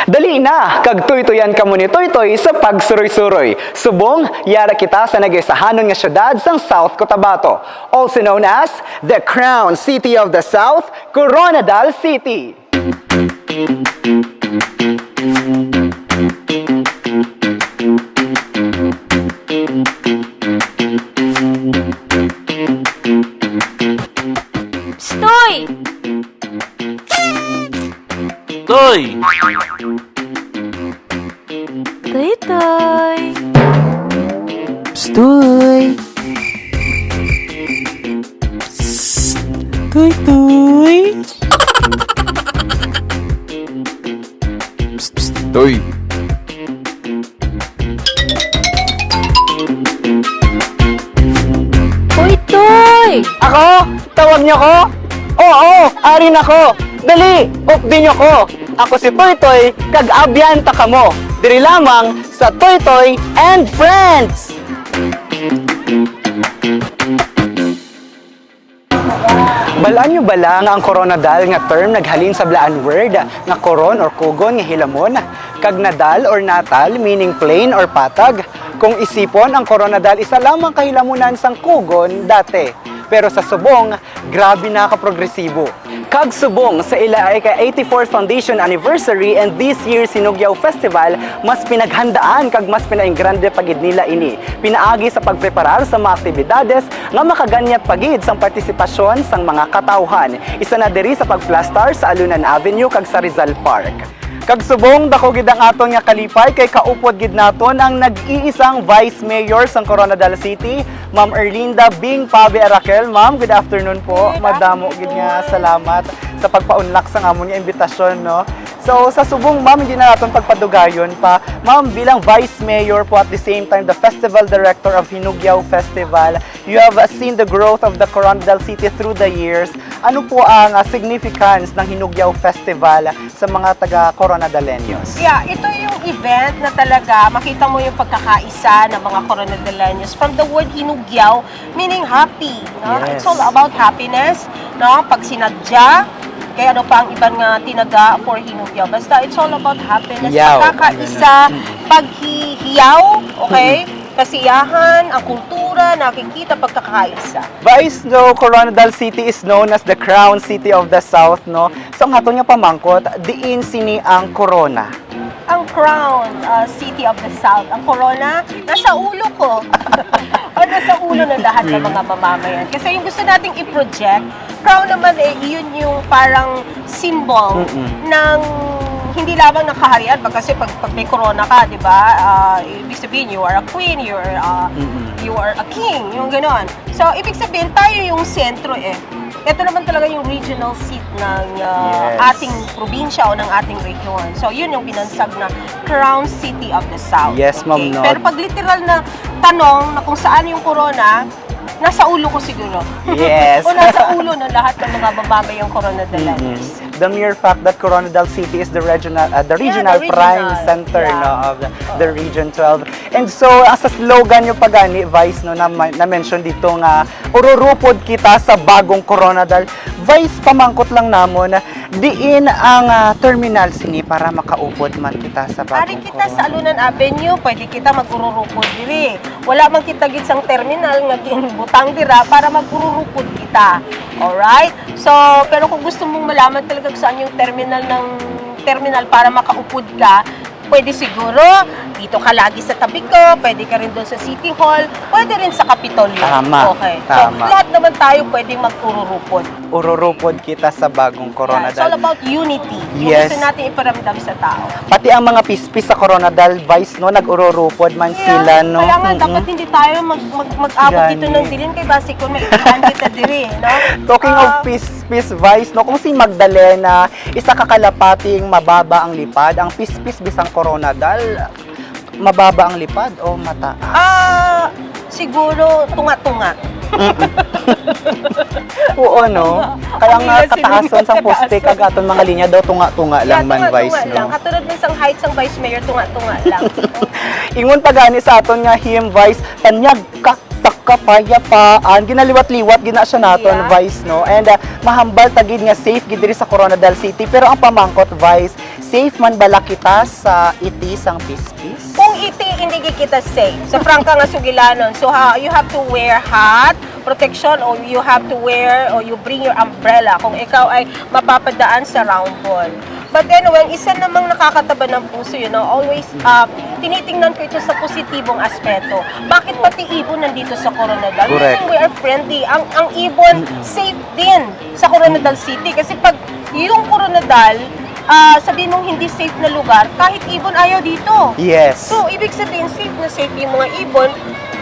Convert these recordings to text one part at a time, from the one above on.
Dali na, kag tuytuyan ka mo ni Tuytoy sa pagsuroy-suroy. Subong, yara kita sa nag-isahanon nga syudad sang South Cotabato, also known as the Crown City of the South, Coronadal City. Stoy! Toy! Toy-toy! Stoy! Toy-toy! Toy! Toy-toy! Ako? Tawag niyo ko? Oo, arin ako. Dali, updi niyo ko. Ako si Tuytoy, kag abyanta ka mo. Diri lamang sa Tuytoy and Friends. Balaan nyo bala nga ang coronadal nga term naghalin sa blaan word nga koron or kugon nga hilamon, kag nadal or natal meaning plain or patag. Kung isipon, ang coronadal isa lamang kahilamunan sang kugon dati. Pero sa subong, grabe na kaprogresibo. Kag subong sa ila ay ka-84th Foundation Anniversary and this year's Hinugyaw Festival, mas pinaghandaan kag mas pinainggrande pagid nila ini. Pinaagi sa pagpreparar sa mga aktibidades nga makaganyat pagid sang partisipasyon sang mga katawhan. Isa na diri sa pagplastar sa Alunan Avenue kag sa Rizal Park. Kag subong dako gid ang aton nga kalipay kay kaupod gid naton ang nag-iisang Vice Mayor sang Coronadal City, Ma'am Erlinda Bing Pabe Arakel. Ma'am, good afternoon po. Madamo gid nga salamat sa pagpaunlak sa amon nga imbitasyon, no. So sa subong ma'am, hindi na naton pagpadugayon pa. Ma'am, bilang Vice Mayor po at the same time the Festival Director of Hinugyaw Festival, you have seen the growth of the Coronadal City through the years. Ano po ang significance ng Hinugyaw Festival sa mga taga-Coronadaleños? Yeah, ito yung event na talaga makita mo yung pagkakaisa ng mga Coronadaleños from the word hinugyaw, meaning happy. No? Yes. It's all about happiness. No? Pag sinadya, kaya ano pa ang ibang tinaga for hinugyaw. Basta it's all about happiness. Yaw. Pagkakaisa, paghihiyaw, okay? Kasiyahan, ang kultura, nakikita pagkakaisa. Vice, no, Coronadal City is known as the Crown City of the South, no? So ang aton nga pamangkot, diin sini ang Corona. Ang Crown City of the South, ang Corona, nasa ulo ko. O nasa ulo ng lahat ng mga mamamayan. Kasi yung gusto nating i-project, Crown naman yun yung parang symbol ng hindi lamang ng kaharian. Kasi pag may corona ka, di ba, ibig sabihin, you are a queen, you are a king, yung gano'n. So, ibig sabihin, tayo yung sentro eh. Ito naman talaga yung regional seat ng ating probinsya o ng ating region. So, yun yung binansag na Crown City of the South. Yes, ma'am, no? Pero pag literal na tanong na kung saan yung corona, nasa ulo ko siguro. Yes. O nasa ulo ng lahat ng mga babamayang Coronadaleños. The mere fact that Coronadal City is the regional regional. prime center, Yeah. no, of the Region 12. And so, as a slogan yung pagani, Vice, no, na-mention dito nga, ururupod kita sa bagong Coronadal. Vice, pamangkot lang namon, diin ang terminal sini para makaupod man kita sa Ari bagong kita sa Coronadal. Alunan Avenue, pwede kita magururupod diri. Wala man kita gid sang terminal nga butang dira para magururupod kita. Alright? So, pero kung gusto mong malaman talaga kung saan yung terminal para makaupod ka, pwede siguro dito ka lagi sa tabi ko, pwede ka rin doon sa City Hall, pwede rin sa Kapitolyo. Tama, Okay. tama. So, lahat naman tayo pwedeng magururupod. Ururupod kita sa bagong Yeah, it's all Coronadal. about unity. Yung Yes. gusto natin iparamdam sa tao. Pati ang mga pispis sa Coronadal, Vice, no, nag-ururupod man sila, no? Kaya nga, dapat hindi tayo mag-abot dito Gani. ng dilin kay basi kung may ilan kita diri, no? Talking of peace Vice, no, kung si Magdalena, isa kakalapating mababa ang lipad, ang pispis bisang Coronadal, mababa ang lipad o mataas? Siguro tunga-tunga. Oo, no? Kaya nga Ang kataason sa poste, kataason. kagaton mga linya daw, tunga-tunga lang man, Vice, tunga-tunga lang. no? Katulad ng isang height sang Vice Mayor, tunga-tunga lang. Ingon pa gani sa aton nga him, Vice, tanyag ka kapayapaan, ginaliwat-liwat gina siya naton, Yeah. Vice, no? And mahambal tagid nga safe gid diri sa Coronadal City, pero ang pamangkot, Vice, safe man bala kita sa itis ang pispis? Kung iti, hindi kita safe. Sa prangka nga sugilanon. So, you have to wear hat, protection, or you have to wear, or you bring your umbrella kung ikaw ay mapapadaan sa round ball. But anyway, ang isa namang nakakataba ng puso, always tinitingnan ko ito sa positibong aspeto. Bakit pati ibon nandito sa Coronadal? Correct. We are friendly. Ang ibon, safe din sa Coronadal City. Kasi pag yung Coronadal, sabihin mong hindi safe na lugar, kahit ibon ayaw dito. Yes. So, ibig sabihin, safe na safe yung mga ibon,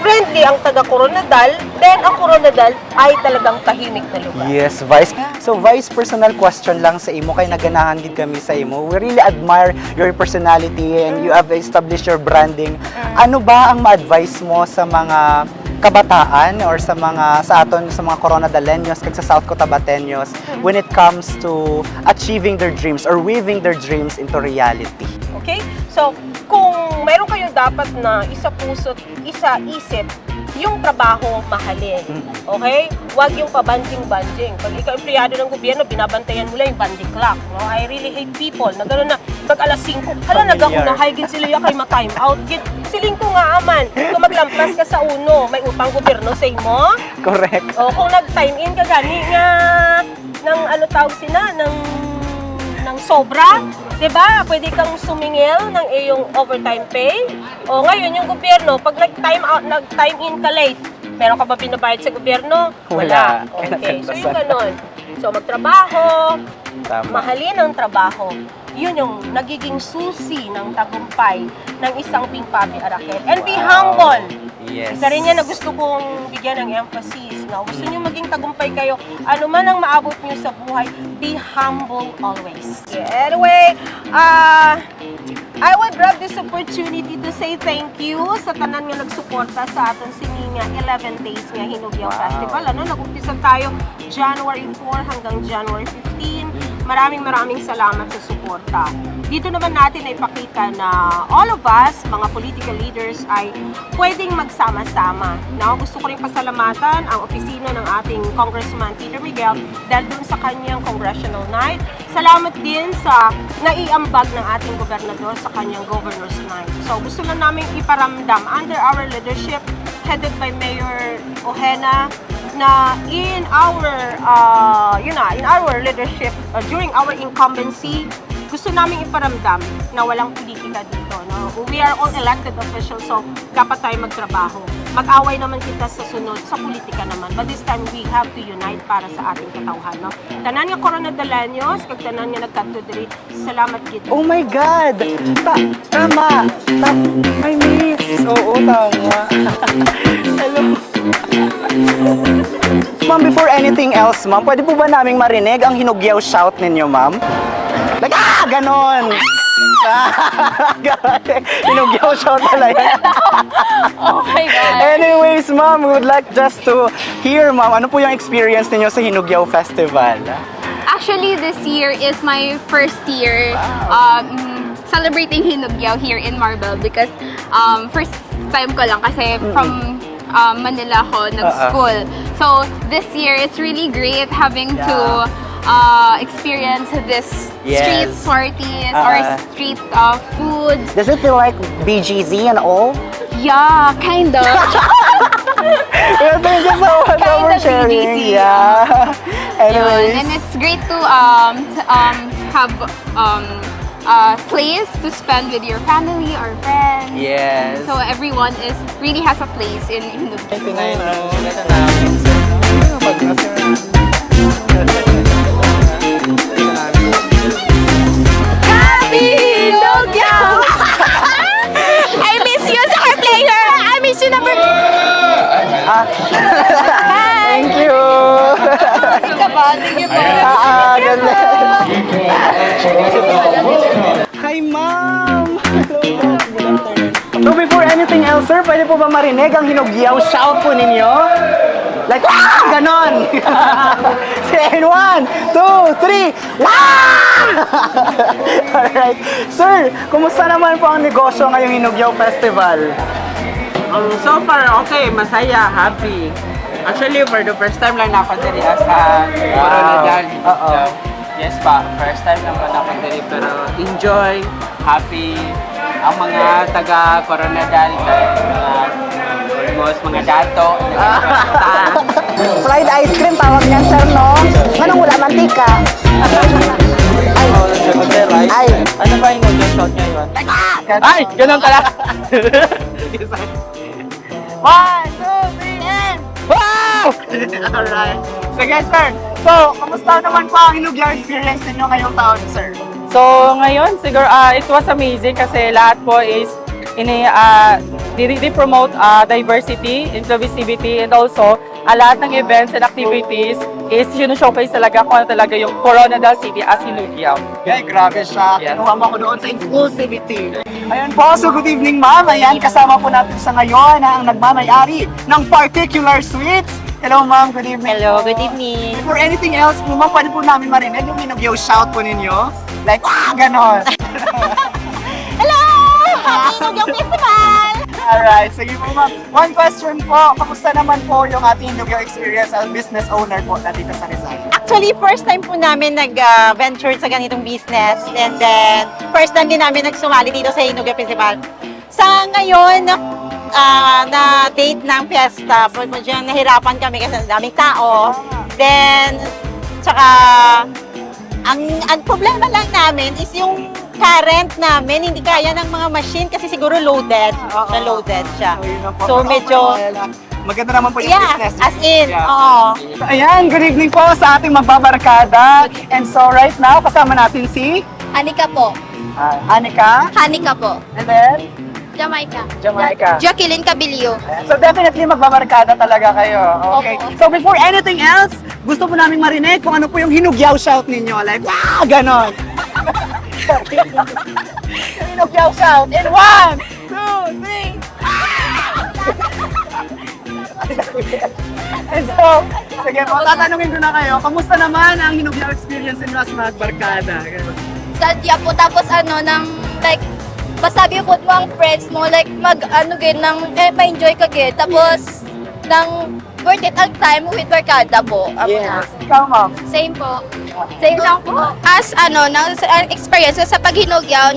friendly ang taga-Coronadal, then ang Coronadal ay talagang tahimik na lugar. Yes, Vice. So, Vice, personal question lang sa imo, kay naganahan din kami sa imo. We really admire your personality and you have established your branding. Ano ba ang ma-advise mo sa mga kabataan or sa mga Coronadaleños kag sa South Cotabateños when it comes to achieving their dreams or weaving their dreams into reality? Okay? So, kung mayroon kayo dapat na isa puso't isa isip, yung trabaho mahalin. Okay? Huwag yung pabanjing-banjing. Pag ikaw empleyado ng gobyerno, binabantayan mo lang yung banjing clock. No? I really hate people na gano'n na, pag alas 5, nagakunahay, gin sila yung kay ma-time out. Siling ko nga aman, kung maglampas ka sa uno, may utang gobyerno sa imo. Correct. O kung nag-time in ka gani nga, ng ano tawag sila, ng sobra, 'di ba? Pwede kang sumingil ng iyong overtime pay. O ngayon yung gobyerno, pag nag-time in ka late, meron ka ba binabayad sa gobyerno? Wala. Okay. So yung ganon. So magtrabaho, Tama. mahalin ang trabaho. Yun yung nagiging susi ng tagumpay ng isang Pingpami Arakel. And be humble. Yes. Isa rin yan na gusto kong bigyan ng emphasis. No? Gusto nyo maging tagumpay kayo, ano man ang maabot nyo sa buhay, be humble always. Yeah. Anyway, I would grab this opportunity to say thank you sa tanan nga nagsuporta sa aton sininga 11 days nga Hinugyaw Festival. Nag-umpisa tayo January 4 hanggang January 15. Maraming salamat sa suporta. Dito naman natin ay ipakita na all of us, mga political leaders, ay pwedeng magsama-sama. Now, gusto ko rin pasalamatan ang opisina ng ating Congressman Peter Miguel dahil dun sa kanyang congressional night. Salamat din sa naiambag ng ating gobernador sa kanyang governor's night. So, gusto lang namin iparamdam under our leadership, headed by Mayor Ojena, na in our leadership during our incumbency, gusto namin iparamdam na walang politika dito. No? We are all elected officials, so dapat tayo magtrabaho. Mag-away naman kita sa sunod, sa politika naman. But this time, we have to unite para sa ating katauhan. No? Tanan nga Coronadaleños, kag tanan nga nagkatudri, salamat gid. Oh my God! Tama! I miss! Oo, tama. Hello. Ma'am, before anything else, ma'am, pwede po ba naming marinig ang hinugyaw shout ninyo, ma'am? Like, ganon! Hinugyaw shout pala yan. Oh my God. Anyways, ma'am, we would like just to hear, ma'am, ano po yung experience ninyo sa Hinugyaw Festival? Actually, this year is my first year celebrating Hinugyaw here in Marble because first time ko lang kasi from Manila ako nag-school. So, this year, it's really great having to experience this street parties or street foods. Does it feel like BGZ and all? Yeah, kind of. Well, thank you so much for Kind of sharing. BGZ. Yeah. Anyways. And it's great to have place to spend with your family or friends. Yes. So everyone really has a place in Hinugyaw. Happy Hinugyaw! I miss you, soccer player! I miss you, number... Thank you. Thank you po. God bless. Hi, ma'am. So before anything else, sir, pwede po ba marinig ang hinugyaw shout po ninyo? Like, ganon! Say, 1, 2, 3, Alright. Sir, kumusta naman po ang negosyo ngayong Hinugyaw Festival? So far, okay, masaya, happy. Actually, for the first time lang napadali sa Coronadal. Oo. Yes pa, first time lang po na diri pero enjoy, happy. Ang mga taga Coronadal, mga almost mga dato. Fried ice cream tawag niyan, sir, no? Anong wala mantika? Ay, Ano ba yung noodle shot ngayon? ay, ganun pala. 1, 2, 3, and... Wow! Alright. Sige, sir. So, kamusta naman po ang Hinugyaw experience ninyo ngayong taon, sir? So ngayon siguro it was amazing kasi lahat po is promote diversity, inclusivity, and also lahat ng events and activities is showcase talaga kung ano talaga yung Coronadal City as Hinugyaw. Okay, grabe siya. Yes. Kinuha mo ako doon sa inclusivity. Ayun po, so good evening, ma'am. Ayan, kasama po natin sa ngayon ang nagmamayari ng Particular Sweets. Hello, ma'am. Good evening. Hello, good evening. For anything else po, ma'am, pwede po namin marinig yung Hinugyaw shout po ninyo. Like, ganon. Hello! Happy Hinugyaw Festival! Alright, sige po, ma'am. One question po, kamusta naman po yung ating Hinugyaw experience as business owner po na dito sa Rizal? Actually, first time po namin nag-venture sa ganitong business. And then, first time din namin nagsumali dito sa Hinugyaw Festival. Sa ngayon, na date ng fiesta, dyan nahirapan kami kasi ang daming tao. Then, tsaka, ang problema lang namin is yung current namin, hindi kaya ng mga machine kasi siguro loaded. Loaded siya. yun ang po. So, medyo, Maganda naman po yung yeah, business. as in, Yeah. oo. Ayan, good evening po sa ating magbabarkada. And so right now, kasama natin si Hanika po. Anika. Hanika po. And then, Jamaica. Jamaica. Jacqueline Cabilio. So definitely magbabarkada talaga kayo. Okay. Opo. So before anything else, gusto po namin marinig kung ano po yung hinugyaw shout ninyo. Like, wow, ganon. Yung hinugyaw shout in 1, 2, 3. And so, sige po, tatanungin ko na kayo, kamusta naman ang hinugyaw experience ninyo as magbarkada? Ganon. Sadya po. Tapos like, masabi ko mo ang friends mo, like, ma-enjoy ka gid. Tapos, worth it ang time with barkada po. Yes. Ikaw, ma'am. Same po. Same lang po. As experience sa paghinugyaw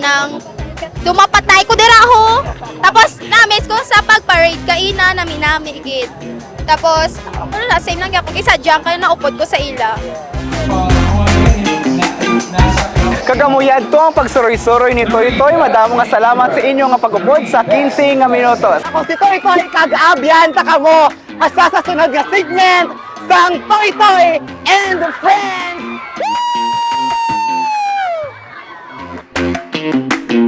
dumapatay ko diraho. Tapos, na-miss ko sa pag-parade kaina, nami gid. Tapos, same lang ako. Kaysa dyan ka naupod ko sa ila. Kagamuyad to ang pagsuroy-suroy ni Toy Toy. Madamo nga salamat sa inyo nga pag-upod sa 15 nga minutos. Ako si Toy Toy, kag-abyan ta kamo asa sa sunod nga segment sang Toy Toy and Friends! Woo!